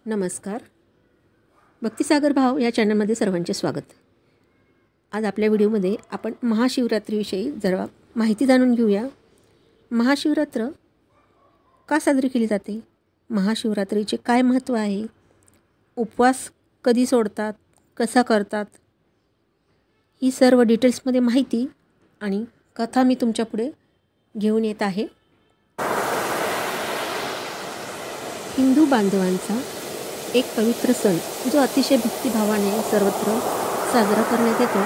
नमस्कार. भक्तिसागर भाव या चॅनलमध्ये सर्वांचे स्वागत. आज आपल्या व्हिडिओमध्ये आपण महाशिवरात्रीविषयी जरा माहिती जाणून घेऊया. महाशिवरात्र का साजरी केली जाते, महाशिवरात्रीचे काय महत्त्व आहे, उपवास कधी सोडतात, कसा करतात, ही सर्व डिटेल्समध्ये माहिती आणि कथा मी तुमच्यापुढे घेऊन येत आहे. हिंदू बांधवांचा एक पवित्र सण जो अतिशय भक्तिभावाने सर्वत्र साजरा करण्यात येतो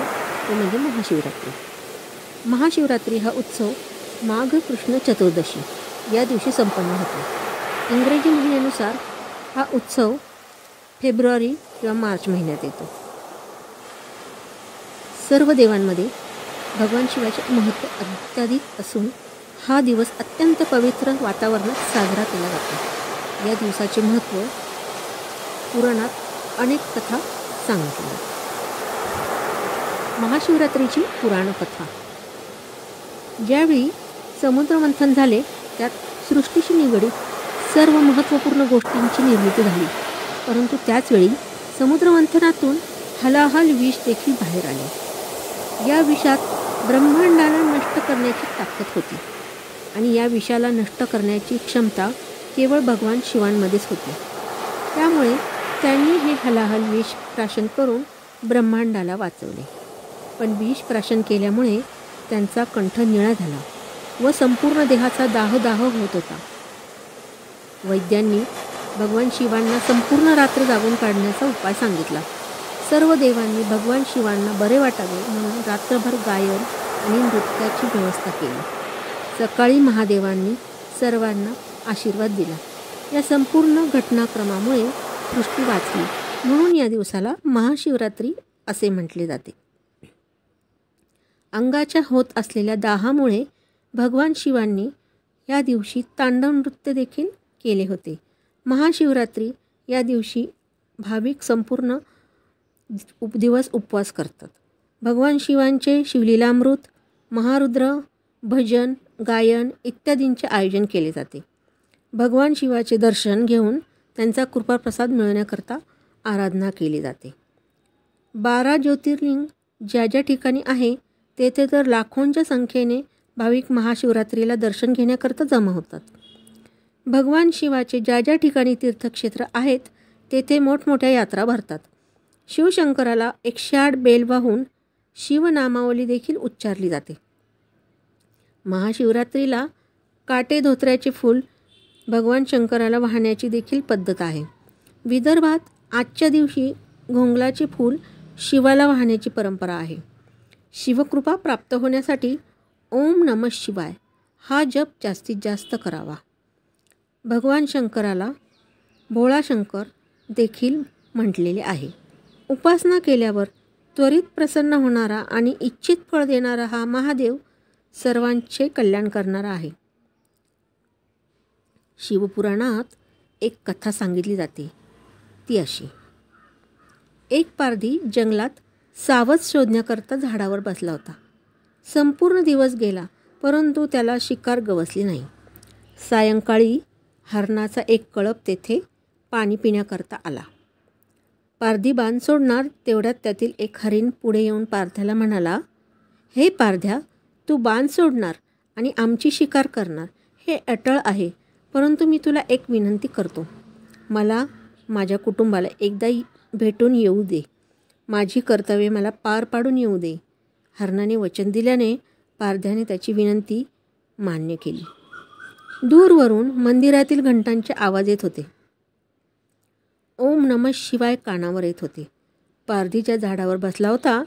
तो म्हणजे महाशिवरात्री. महाशिवरात्री हा उत्सव माघ कृष्ण चतुर्दशी या दिवशी संपन्न होतो. इंग्रजी महिन्यानुसार हा उत्सव फेब्रुवारी किंवा मार्च महिन्यात येतो. सर्व देवांमध्ये भगवान शिवाचे महत्त्व अत्याधिक असून हा दिवस अत्यंत पवित्र वातावरणात साजरा केला जातो. या दिवसाचे महत्त्व पुराणात अनेक कथा सांगितल्या. महाशिवरात्रीची पुराणकथा. ज्यावेळी समुद्रमंथन झाले त्यात सृष्टीशी निगडीत सर्व महत्त्वपूर्ण गोष्टींची निर्मिती झाली, परंतु त्याचवेळी समुद्रमंथनातून हलाहल विष देखील बाहेर आले. या विषात ब्रह्मांडाला नष्ट करण्याची ताकद होती आणि या विषाला नष्ट करण्याची क्षमता केवळ भगवान शिवांमध्येच होती. त्यामुळे त्यांनी हे हलाहल विष प्राशन करून ब्रह्मांडाला वाचवले. पण विष प्राशन केल्यामुळे त्यांचा कंठ निळा झाला व संपूर्ण देहाचा दाह होत होता. वैद्यांनी भगवान शिवांना संपूर्ण रात्र जागून काढण्याचा उपाय सांगितला. सर्व देवांनी भगवान शिवांना बरे वाटावे म्हणून रात्रभर गायन आणि नृत्याची व्यवस्था केली. सकाळी महादेवांनी सर्वांना आशीर्वाद दिला. या संपूर्ण घटनाक्रमामुळे सृष्टी वाचली म्हणून या दिवसाला महाशिवरात्री असे म्हटले जाते. अंगाच्या होत असलेल्या दाहामुळे भगवान शिवांनी या दिवशी तांडव नृत्य देखील केले होते. महाशिवरात्री या दिवशी भाविक संपूर्ण दिवस उपवास करतात. भगवान शिवांचे शिवलीलामृत, महारुद्र, भजन, गायन इत्यादींचे आयोजन केले जाते. भगवान शिवाचे दर्शन घेऊन त्यांचा कृपाप्रसाद मिळवण्याकरता आराधना केली जाते. 12 ज्योतिर्लिंग ज्या ज्या ठिकाणी आहे तेथे तर लाखोंच्या संख्येने भाविक महाशिवरात्रीला दर्शन घेण्याकरता जमा होतात. भगवान शिवाचे ज्या ज्या ठिकाणी तीर्थक्षेत्र आहेत तेथे मोठमोठ्या यात्रा भरतात. शिवशंकराला 108 बेल वाहून शिवनामावली देखील उच्चारली जाते. महाशिवरात्रीला काटे धोत्र्याचे फूल भगवान शंकराला वाहण्याची देखील पद्धत आहे. विदर्भात आजच्या दिवशी घोंगलाचे फूल शिवाला वाहण्याची परंपरा आहे. शिवकृपा प्राप्त होण्यासाठी ओम नमः शिवाय हा जप जास्तीत जास्त करावा. भगवान शंकराला भोळा शंकर देखील म्हटलेले आहे. उपासना केल्यावर त्वरित प्रसन्न होणारा आणि इच्छित फळ देणारा हा महादेव सर्वांचे कल्याण करणारा आहे. शिवपुराणात एक कथा सांगितली जाते ती अशी. एक पारधी जंगलात सावज शोधण्याकरता झाडावर बसला होता. संपूर्ण दिवस गेला परंतु त्याला शिकार गवसली नाही. सायंकाळी हरणाचा एक कळप तेथे पाणी पिण्याकरता आला. पारधी बाण सोडणार तेवढ्यात त्यातील एक हरीण पुढे येऊन पारध्याला म्हणाला, हे पारध्या, तू बाण सोडणार आणि आमची शिकार करणार हे अटळ आहे, परंतु मी तुला एक विनंती करतो. मला माझ्या कुटुंबाला एकदा भेटून येऊ दे. माझी कर्तव्ये मला पार पाडून येऊ दे. हरणाने वचन दिल्याने पारध्याने त्याची विनंती मान्य केली. दूरवरून मंदिरातील घंटांचे आवाज येत होते. ओम नमः शिवाय कानावर येत होते. पारधी ज्या झाडावर बसला होता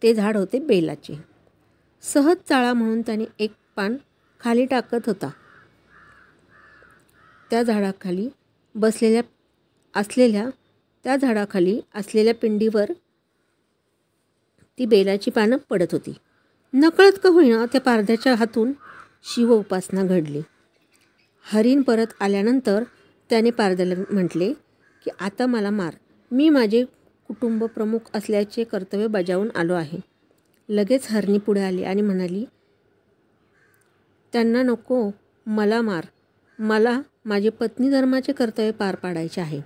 ते झाड होते बेलाचे. सहज चाळा म्हणून त्याने एक पान खाली टाकत होता. त्या झाडाखाली असलेल्या पिंडीवर ती बेलाची पानं पडत होती. नकळत का होईना त्या पारध्याच्या हातून शिव उपासना घडली. हरीण परत आल्यानंतर त्याने पारध्याला म्हटले की आता मला मार, मी माझे कुटुंब प्रमुख असल्याचे कर्तव्य बजावून आलो आहे. लगेच हरणी पुढे आली आणि म्हणाली, त्यांना नको, मला मार. मला माझे पत्नी धर्माचे कर्तव्य पार पाडायचे आहे.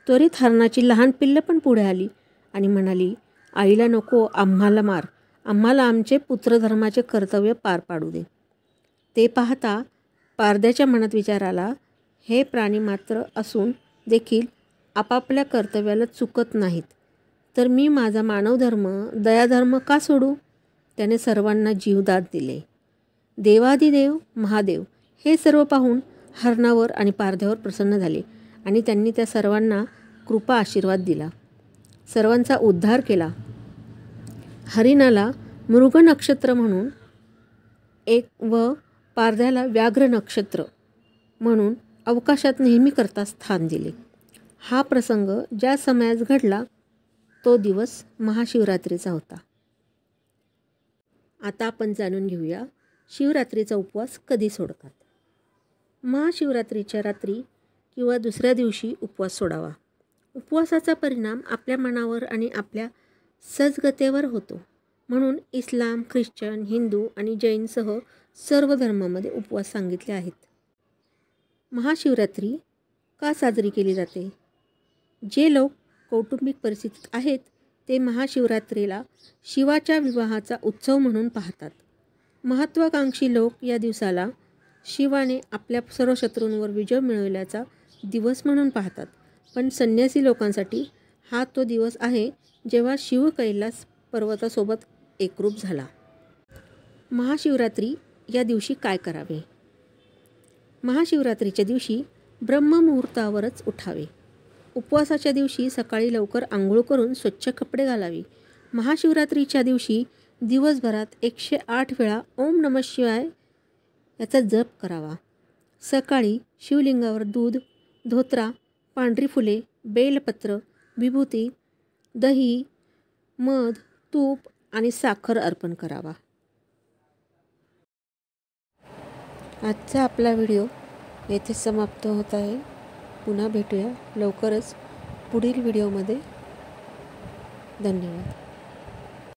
त्वरित हरणाची लहान पिल्लं पण पुढे आली आणि म्हणाली, आईला नको, आम्हाला मार, आम्हाला आमचे पुत्रधर्माचे कर्तव्य पार पाडू दे. ते पाहता पारध्याच्या मनात विचार आला, हे प्राणी मात्र असून देखील आपापल्या कर्तव्याला चुकत नाहीत, तर मी माझा मानवधर्म, दयाधर्म का सोडू? त्याने सर्वांना जीवदान दिले. देवादिदेव महादेव हे सर्व पाहून हरणावर आणि पारध्यावर प्रसन्न झाले आणि त्यांनी त्या सर्वांना कृपा आशीर्वाद दिला, सर्वांचा उद्धार केला. हरिणाला मृग नक्षत्र म्हणून एक व पारध्याला व्याघ्र नक्षत्र म्हणून अवकाशात नेहमी करता स्थान दिले. हा प्रसंग ज्या समयास घडला तो दिवस महाशिवरात्रीचा होता. आता आपण जाणून घेऊया शिवरात्रीचा उपवास कधी सोडतात. महाशिवरात्रीच्या रात्री किंवा दुसऱ्या दिवशी उपवास सोडावा. उपवासाचा परिणाम आपल्या मनावर आणि आपल्या सजगतेवर होतो. म्हणून इस्लाम, ख्रिश्चन, हिंदू आणि जैनसह सर्व धर्मामध्ये उपवास सांगितले आहेत. महाशिवरात्री का साजरी केली जाते? जे लोक कौटुंबिक परिस्थितीत आहेत ते महाशिवरात्रीला शिवाच्या विवाहाचा उत्सव म्हणून पाहतात. महत्त्वाकांक्षी लोक या दिवसाला शिवाने आपल्या सर्व शत्रूंवर विजय मिळवल्याचा दिवस म्हणून पाहतात. पण संन्यासी लोकांसाठी हा तो दिवस आहे जेव्हा शिव कैलास पर्वतासोबत एकरूप झाला. महाशिवरात्री या दिवशी काय करावे? महाशिवरात्रीच्या दिवशी ब्रह्ममुहूर्तावरच उठावे. उपवासाच्या दिवशी सकाळी लवकर आंघोळ करून स्वच्छ कपडे घालावी. महाशिवरात्रीच्या दिवशी दिवसभरात 108 वेळा ओम नमः शिवाय याचा जप करावा. सकाळी शिवलिंगावर दूध, धोत्रा, पांढरी फुले, बेलपत्र, विभूती, दही, मध, तूप आणि साखर अर्पण करावा. आजचा आपला व्हिडिओ येथे समाप्त होत आहे. पुन्हा भेटूया लवकरच पुढील व्हिडिओमध्ये. धन्यवाद.